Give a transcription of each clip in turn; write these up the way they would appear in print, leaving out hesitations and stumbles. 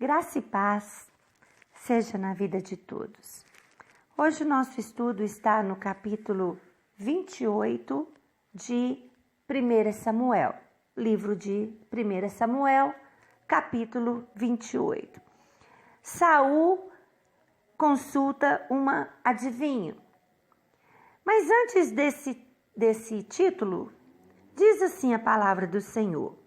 Graça e paz seja na vida de todos. Hoje o nosso estudo está no capítulo 28 de 1 Samuel, livro de 1 Samuel, capítulo 28. Saul consulta uma adivinha. Mas antes desse título, diz assim a palavra do Senhor.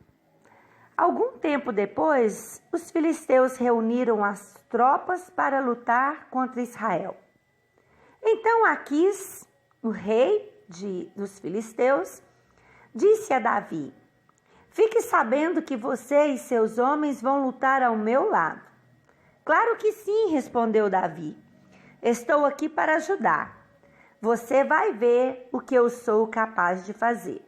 Algum tempo depois, os filisteus reuniram as tropas para lutar contra Israel. Então Aquis, o rei dos filisteus, disse a Davi: "Fique sabendo que você e seus homens vão lutar ao meu lado." "Claro que sim", respondeu Davi. "Estou aqui para ajudar. Você vai ver o que eu sou capaz de fazer."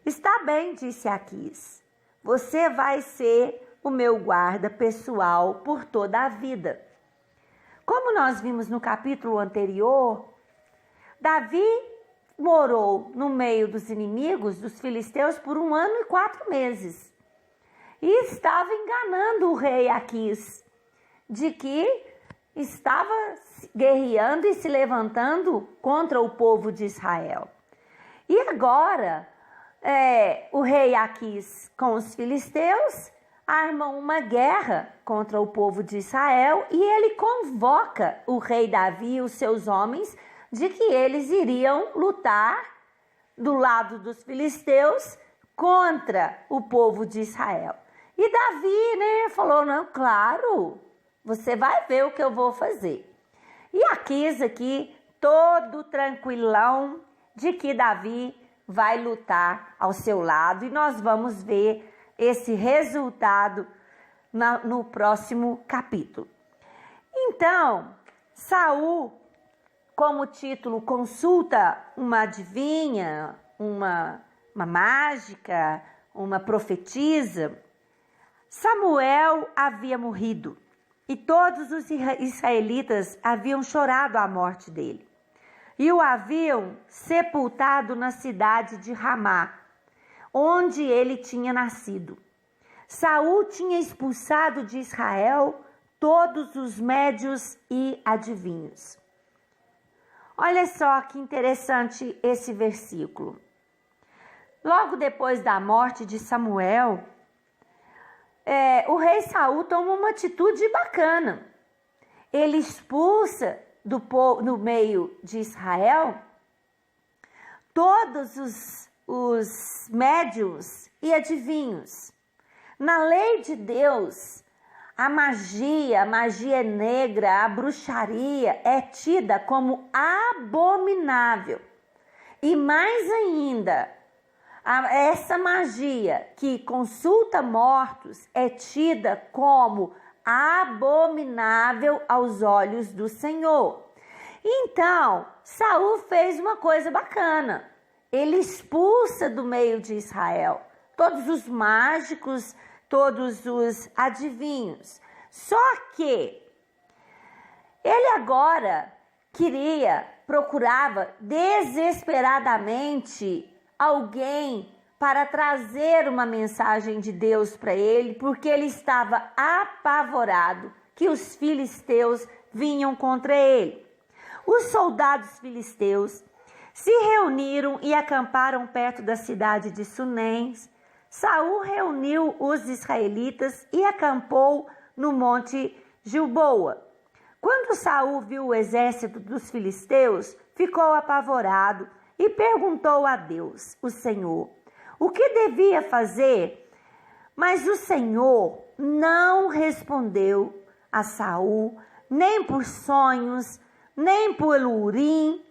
"Está bem", disse Aquis. "Você vai ser o meu guarda pessoal por toda a vida." Como nós vimos no capítulo anterior, Davi morou no meio dos inimigos dos filisteus por 1 ano e 4 meses. E estava enganando o rei Aquis de que estava guerreando e se levantando contra o povo de Israel. E agora o rei Aquis com os filisteus armam uma guerra contra o povo de Israel e ele convoca o rei Davi e os seus homens de que eles iriam lutar do lado dos filisteus contra o povo de Israel. E Davi, falou: "Não, claro, você vai ver o que eu vou fazer." E Aquis aqui, todo tranquilão de que Davi vai lutar ao seu lado, e nós vamos ver esse resultado no próximo capítulo. Então, Saul, como título, consulta uma adivinha, uma mágica, uma profetisa. Samuel havia morrido e todos os israelitas haviam chorado a morte dele e o haviam sepultado na cidade de Ramá, onde ele tinha nascido. Saul tinha expulsado de Israel todos os médios e adivinhos. Olha só que interessante esse versículo. Logo depois da morte de Samuel, o rei Saul toma uma atitude bacana. Ele expulsa no meio de Israel todos os médiuns e adivinhos. Na lei de Deus, a magia negra, a bruxaria é tida como abominável. E mais ainda, essa magia que consulta mortos é tida como abominável aos olhos do Senhor. Então, Saul fez uma coisa bacana. Ele expulsa do meio de Israel todos os mágicos, todos os adivinhos. Só que ele agora procurava desesperadamente alguém para trazer uma mensagem de Deus para ele, porque ele estava apavorado que os filisteus vinham contra ele. Os soldados filisteus se reuniram e acamparam perto da cidade de Sunem. Saul reuniu os israelitas e acampou no monte Gilboa. Quando Saul viu o exército dos filisteus, ficou apavorado e perguntou a Deus, o Senhor, o que devia fazer. Mas o Senhor não respondeu a Saul, nem por sonhos, nem pelo Urim,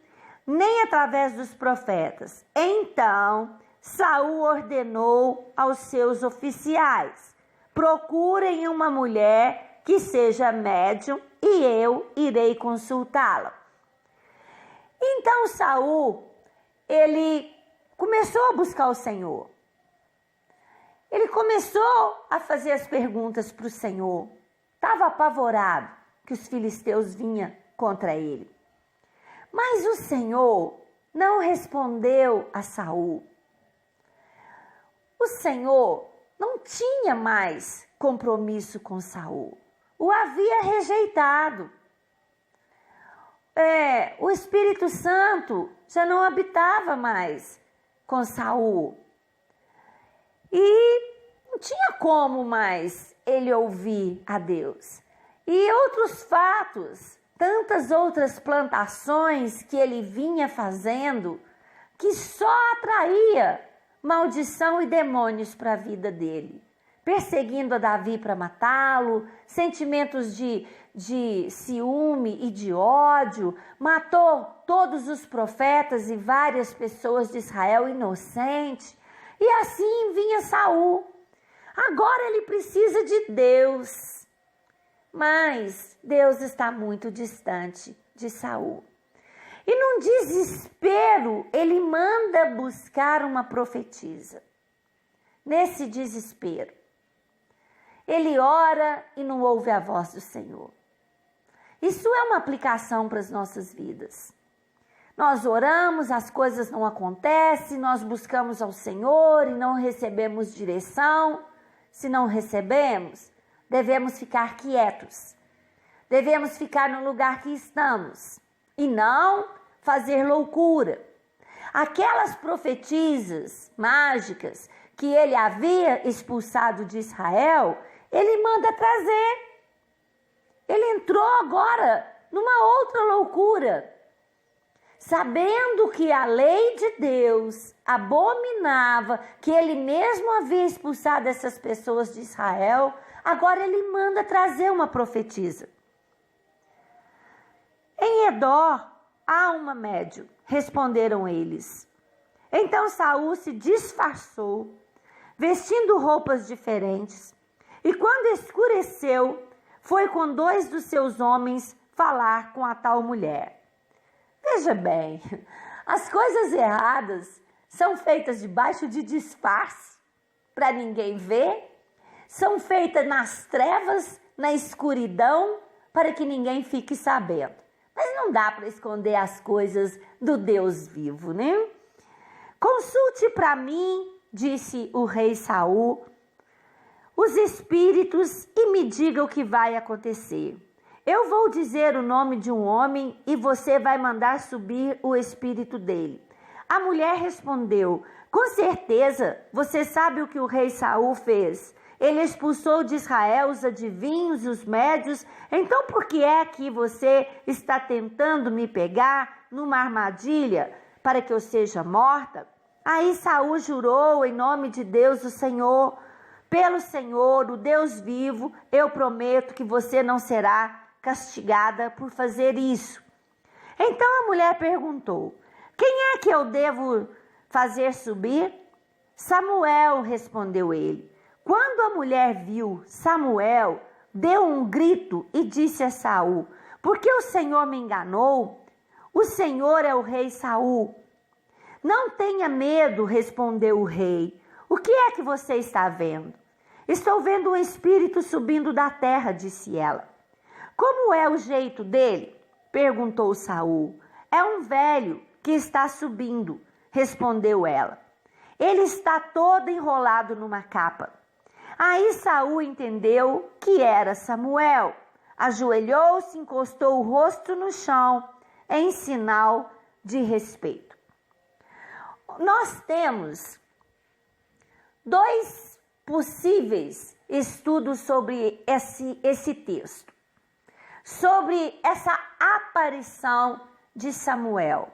nem através dos profetas. Então Saul ordenou aos seus oficiais: procurem uma mulher que seja médium e eu irei consultá-la. Então Saul, ele começou a buscar o Senhor. Ele começou a fazer as perguntas para o Senhor. Estava apavorado que os filisteus vinham contra ele. Mas o Senhor não respondeu a Saul. O Senhor não tinha mais compromisso com Saul. O havia rejeitado. O Espírito Santo já não habitava mais com Saul. E não tinha como mais ele ouvir a Deus. E outros fatos, tantas outras plantações que ele vinha fazendo, que só atraía maldição e demônios para a vida dele. Perseguindo a Davi para matá-lo, sentimentos de ciúme e de ódio, matou todos os profetas e várias pessoas de Israel inocentes. E assim vinha Saul. Agora ele precisa de Deus, mas Deus está muito distante de Saul. E num desespero, ele manda buscar uma profetisa. Nesse desespero, ele ora e não ouve a voz do Senhor. Isso é uma aplicação para as nossas vidas. Nós oramos, as coisas não acontecem, nós buscamos ao Senhor e não recebemos direção. Se não recebemos, devemos ficar quietos. Devemos ficar no lugar que estamos e não fazer loucura. Aquelas profetisas mágicas que ele havia expulsado de Israel, ele manda trazer. Ele entrou agora numa outra loucura. Sabendo que a lei de Deus abominava, que ele mesmo havia expulsado essas pessoas de Israel, agora ele manda trazer uma profetisa. Em Edó há uma médium, responderam eles. Então Saul se disfarçou, vestindo roupas diferentes, e quando escureceu, foi com 2 dos seus homens falar com a tal mulher. Veja bem, as coisas erradas são feitas debaixo de disfarce, para ninguém ver, são feitas nas trevas, na escuridão, para que ninguém fique sabendo. Mas não dá para esconder as coisas do Deus vivo, né? Consulte para mim, disse o rei Saul, os espíritos e me diga o que vai acontecer. Eu vou dizer o nome de um homem e você vai mandar subir o espírito dele. A mulher respondeu, com certeza, você sabe o que o rei Saul fez. Ele expulsou de Israel os adivinhos, os médios. Então por que é que você está tentando me pegar numa armadilha para que eu seja morta? Aí Saul jurou em nome de Deus o Senhor. Pelo Senhor, o Deus vivo, eu prometo que você não será castigada por fazer isso. Então a mulher perguntou, quem é que eu devo fazer subir? Samuel, respondeu ele. Quando a mulher viu Samuel, deu um grito e disse a Saul, porque o Senhor me enganou? O Senhor é o rei Saul. Não tenha medo, respondeu o rei. O que é que você está vendo? Estou vendo um espírito subindo da terra, disse ela. Como é o jeito dele? Perguntou Saul. É um velho que está subindo, respondeu ela. Ele está todo enrolado numa capa. Aí Saul entendeu que era Samuel. Ajoelhou-se, encostou o rosto no chão, em sinal de respeito. Nós temos 2 possíveis estudos sobre esse texto. Sobre essa aparição de Samuel.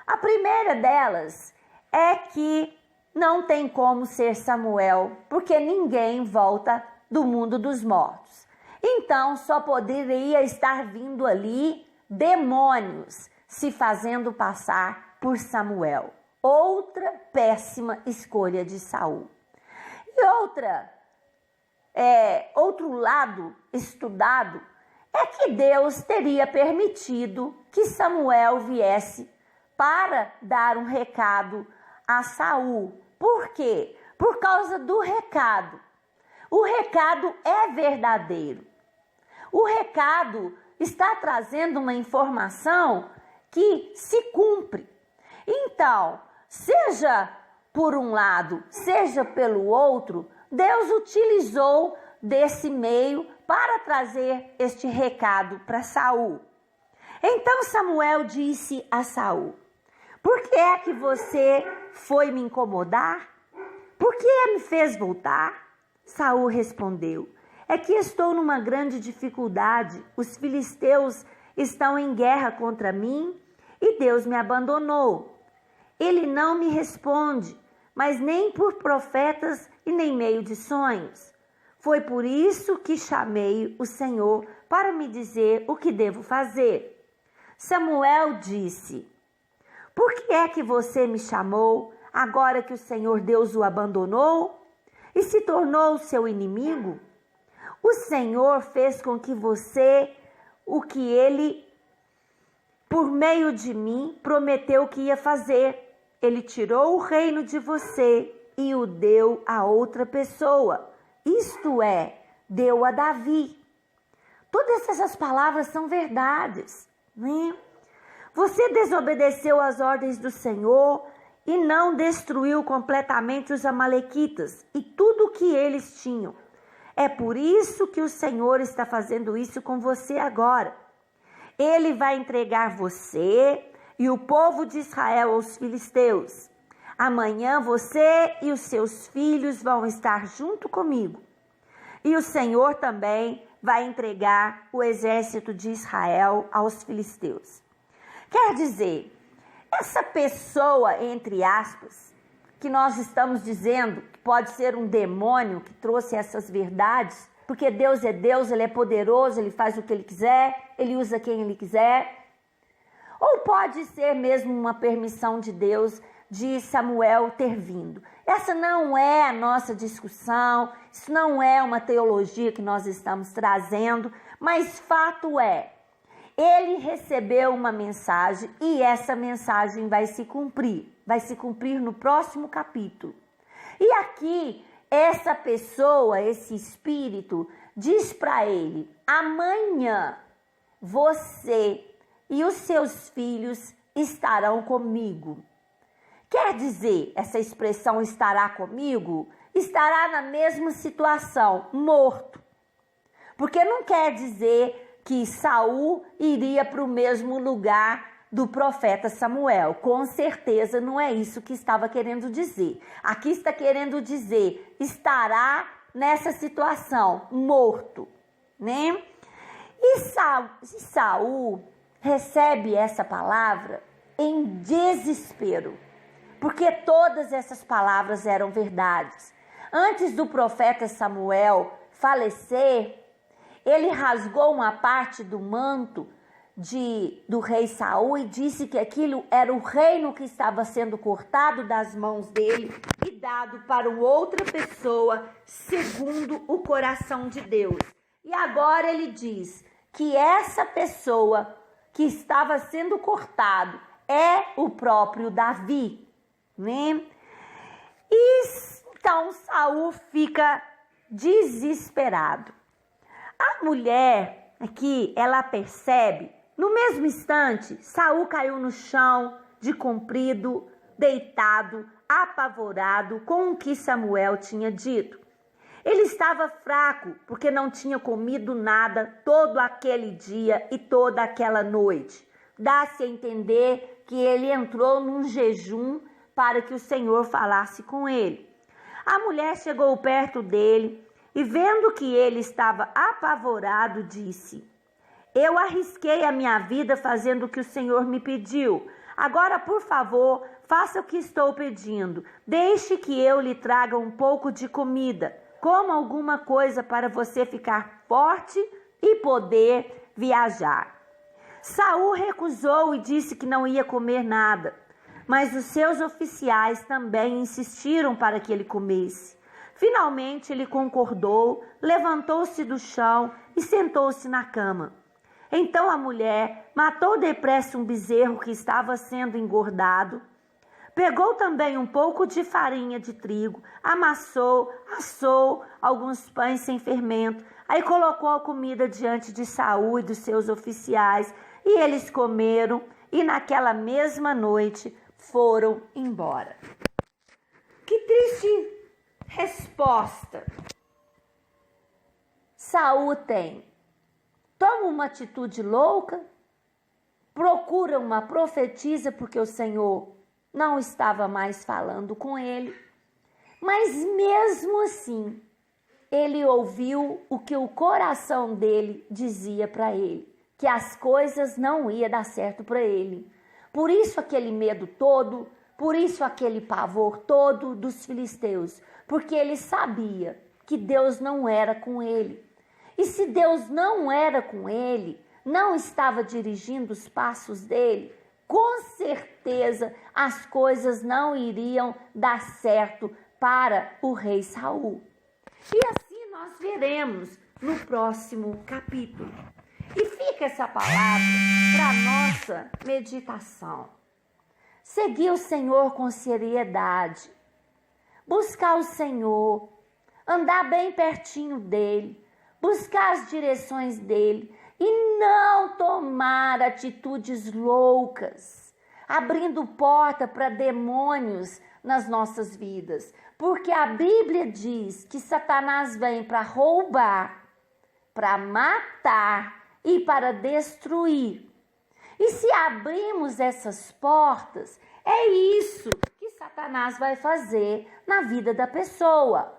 A primeira delas é que não tem como ser Samuel, porque ninguém volta do mundo dos mortos. Então, só poderia estar vindo ali demônios se fazendo passar por Samuel. Outra péssima escolha de Saul. E outro lado estudado é que Deus teria permitido que Samuel viesse para dar um recado a Saul. Por quê? Por causa do recado. O recado é verdadeiro. O recado está trazendo uma informação que se cumpre. Então, seja por um lado, seja pelo outro, Deus utilizou desse meio para trazer este recado para Saul. Então Samuel disse a Saul: por que é que você foi me incomodar? Por que me fez voltar? Saul respondeu: é que estou numa grande dificuldade. Os filisteus estão em guerra contra mim e Deus me abandonou. Ele não me responde, mas nem por profetas e nem meio de sonhos. Foi por isso que chamei o Senhor para me dizer o que devo fazer. Samuel disse: por que é que você me chamou agora que o Senhor Deus o abandonou e se tornou seu inimigo? O Senhor fez com que você, o que ele, por meio de mim, prometeu que ia fazer. Ele tirou o reino de você e o deu a outra pessoa. Isto é, deu a Davi. Todas essas palavras são verdades, né? Você desobedeceu às ordens do Senhor e não destruiu completamente os amalequitas e tudo o que eles tinham. É por isso que o Senhor está fazendo isso com você agora. Ele vai entregar você e o povo de Israel aos filisteus. Amanhã você e os seus filhos vão estar junto comigo. E o Senhor também vai entregar o exército de Israel aos filisteus. Quer dizer, essa pessoa, entre aspas, que nós estamos dizendo que pode ser um demônio que trouxe essas verdades, porque Deus é Deus, Ele é poderoso, Ele faz o que Ele quiser, Ele usa quem Ele quiser. Ou pode ser mesmo uma permissão de Deus de Samuel ter vindo. Essa não é a nossa discussão, isso não é uma teologia que nós estamos trazendo, mas fato é, ele recebeu uma mensagem e essa mensagem vai se cumprir no próximo capítulo. E aqui, essa pessoa, esse espírito, diz para ele: amanhã você e os seus filhos estarão comigo. Quer dizer, essa expressão estará comigo, estará na mesma situação, morto. Porque não quer dizer que Saul iria para o mesmo lugar do profeta Samuel. Com certeza não é isso que estava querendo dizer. Aqui está querendo dizer, estará nessa situação, morto, né? E Saul recebe essa palavra em desespero, porque todas essas palavras eram verdades. Antes do profeta Samuel falecer, ele rasgou uma parte do manto do rei Saul e disse que aquilo era o reino que estava sendo cortado das mãos dele e dado para outra pessoa, segundo o coração de Deus. E agora ele diz que essa pessoa que estava sendo cortado é o próprio Davi, né? E então Saul fica desesperado. A mulher aqui, ela percebe, no mesmo instante, Saul caiu no chão, de comprido, deitado, apavorado com o que Samuel tinha dito. Ele estava fraco, porque não tinha comido nada todo aquele dia e toda aquela noite. Dá-se a entender que ele entrou num jejum para que o Senhor falasse com ele. A mulher chegou perto dele e, vendo que ele estava apavorado, disse: eu arrisquei a minha vida fazendo o que o Senhor me pediu. Agora, por favor, faça o que estou pedindo. Deixe que eu lhe traga um pouco de comida. Coma alguma coisa para você ficar forte e poder viajar. Saul recusou e disse que não ia comer nada. Mas os seus oficiais também insistiram para que ele comesse. Finalmente ele concordou, levantou-se do chão e sentou-se na cama. Então a mulher matou depressa um bezerro que estava sendo engordado, pegou também um pouco de farinha de trigo, amassou, assou alguns pães sem fermento, aí colocou a comida diante de Saul e dos seus oficiais, e eles comeram, e naquela mesma noite foram embora. Que triste resposta Saul tem? Toma uma atitude louca, procura uma profetisa porque o Senhor não estava mais falando com ele, mas mesmo assim, ele ouviu o que o coração dele dizia para ele, que as coisas não iam dar certo para ele. Por isso aquele medo todo, por isso aquele pavor todo dos filisteus, porque ele sabia que Deus não era com ele. E se Deus não era com ele, não estava dirigindo os passos dele, com certeza as coisas não iriam dar certo para o rei Saul. E assim nós veremos no próximo capítulo. E fica essa palavra para nossa meditação. Seguir o Senhor com seriedade, buscar o Senhor, andar bem pertinho dele, buscar as direções dele e não tomar atitudes loucas, abrindo porta para demônios nas nossas vidas. Porque a Bíblia diz que Satanás vem para roubar, para matar e para destruir. E se abrirmos essas portas, é isso que Satanás vai fazer na vida da pessoa.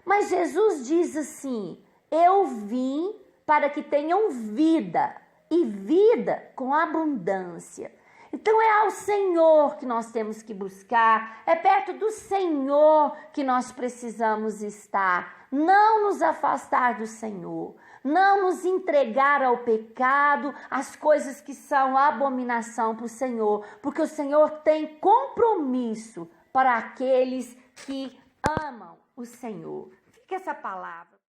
Mas Jesus diz assim: eu vim para que tenham vida, e vida com abundância. Então é ao Senhor que nós temos que buscar, é perto do Senhor que nós precisamos estar, não nos afastar do Senhor, não nos entregar ao pecado, às coisas que são abominação para o Senhor, porque o Senhor tem compromisso para aqueles que amam o Senhor. Fica essa palavra.